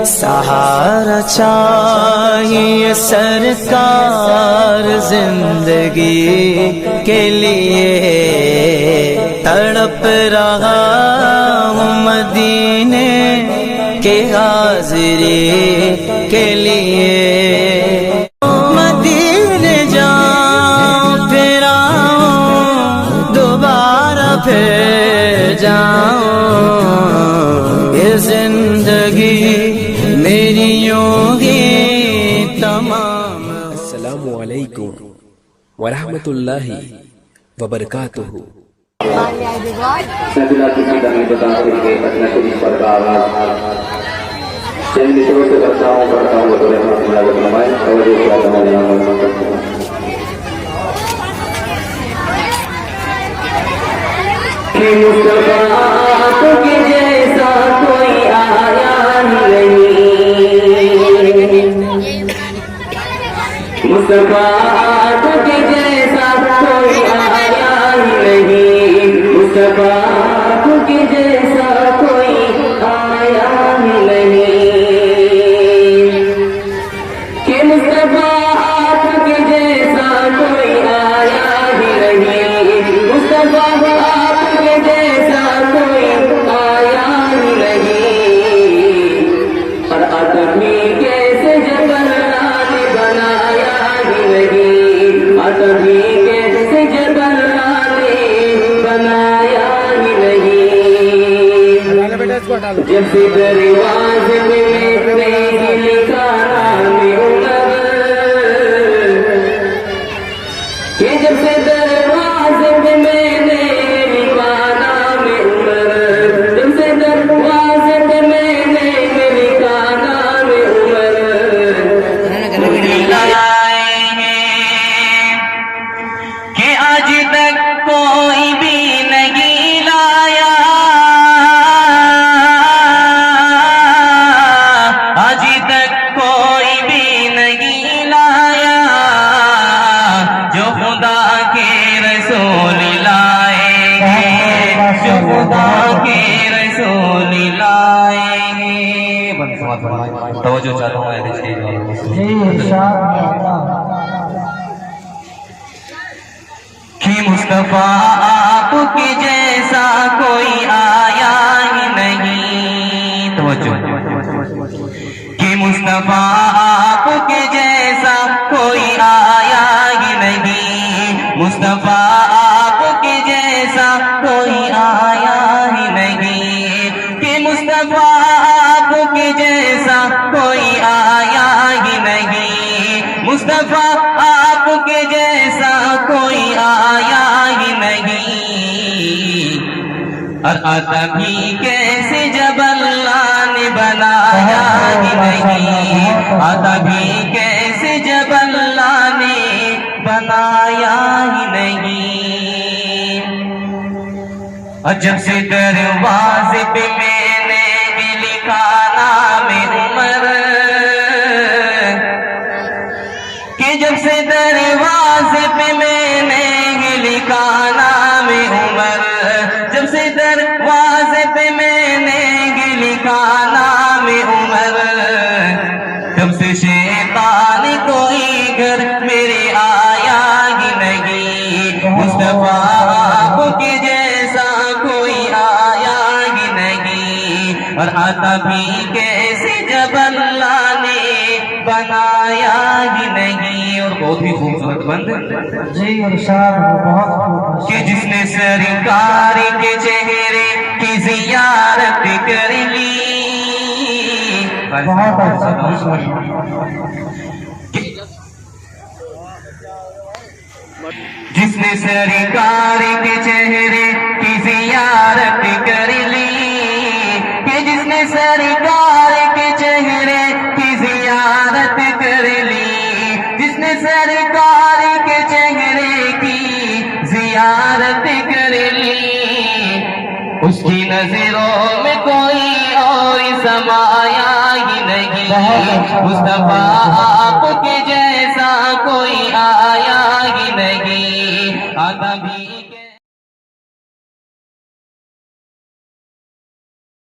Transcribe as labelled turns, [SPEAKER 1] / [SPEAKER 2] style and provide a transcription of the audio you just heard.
[SPEAKER 1] سہارا چاہیے سرکار زندگی کے لیے، تڑپ رہا ہوں مدینے کے حاضری کے لیے، مدینے جاؤں پھر آؤں دوبارہ پھر جاؤں، یہ زندگی میری یوں ہی تمام۔
[SPEAKER 2] السلام علیکم ورحمۃ اللہ وبرکاتہ۔
[SPEAKER 3] سجدہ کسی کا نہیں بتا سکتے اپنا شریف پر کا آغاز چند مصروں سے کرتا ہوں تو رحمت اللہ فرمائے توجہ کیا تمام کہ مصطفیٰ کے جیسا کوئی آیا نہیں، مصطفیٰ کے جیسا کوئی آیا نہیں، مصطفیٰ کے جیسا کوئی آیا نہیں، کہ مصطفیٰ کے جیسا کوئی آیا ہی نہیں، مصطفیٰ کے جیسا کوئی آیا ہی نہیں، اور آدمی کیسے جبل نے بنایا ہی نہیں، آدمی کیسے جبل نے بنایا ہی نہیں، جب سے دروازے میں لکھا نام عمر، کہ جب سے دروازے میں نے لکھا نام عمر، جب سے دروازے میں نے لکھا نام عمر، کہ آج تک کوئی بھی نہیں لایا، آج تک کوئی بھی نہیں لایا، جو خدا کے رسول لائیں گے، جو خدا کے رسول لائیں گے۔ توجہ چاہتا ہوں کہ مصطفیٰ آپ کے جیسا کوئی آیا ہی نہیں، توجہ کہ مصطفیٰ آپ کے جیسا کوئی آیا ہی نہیں، مصطفیٰ آپ کے جیسا کوئی آیا ہی نہیں، کہ مصطفیٰ آپ کے جیسا کوئی آیا ہی نہیں، مصطفیٰ آپ کے جیسا کوئی آیا ہی نہیں، اور آدمی کیسے جب اللہ نے بنایا ہی نہیں، آدمی کیسے جب اللہ نے بنایا ہی نہیں، اور جب سے دروازے پہ میں نے بھی لکھا نام عمر، کہ جب سے دروازے پہ میں نے لکھا نام عمر، جب سے دروازے پہ میں نے لکھا نام عمر، تب سے شیطان کوئی گھر میرے آیا ہی نہیں، مصطفیٰ آپ کے جیسا کوئی آیا ہی نہیں، اور آتا بھی کیسے جب اللہ نے بنایا ہی نہیں۔ اور بہت ہی خوبصورت بند
[SPEAKER 4] جی ارشاد بہت خوب،
[SPEAKER 3] کہ جس نے سرکار کے چہرے کی زیارت کر لی،
[SPEAKER 4] بہت اچھا
[SPEAKER 3] جس نے سرکار کے چہرے کی زیارت کر لی، کہ جس نے سرکار کے چہرے کی زیارت کر لی، جس نے سرکار کے چہرے کی زیارت کر لی، اس کی نظروں میں کوئی اور سمایا ہی نہیں، مصطفیٰ آپ کے جیسا کوئی آیا ہی نہیں، آدمی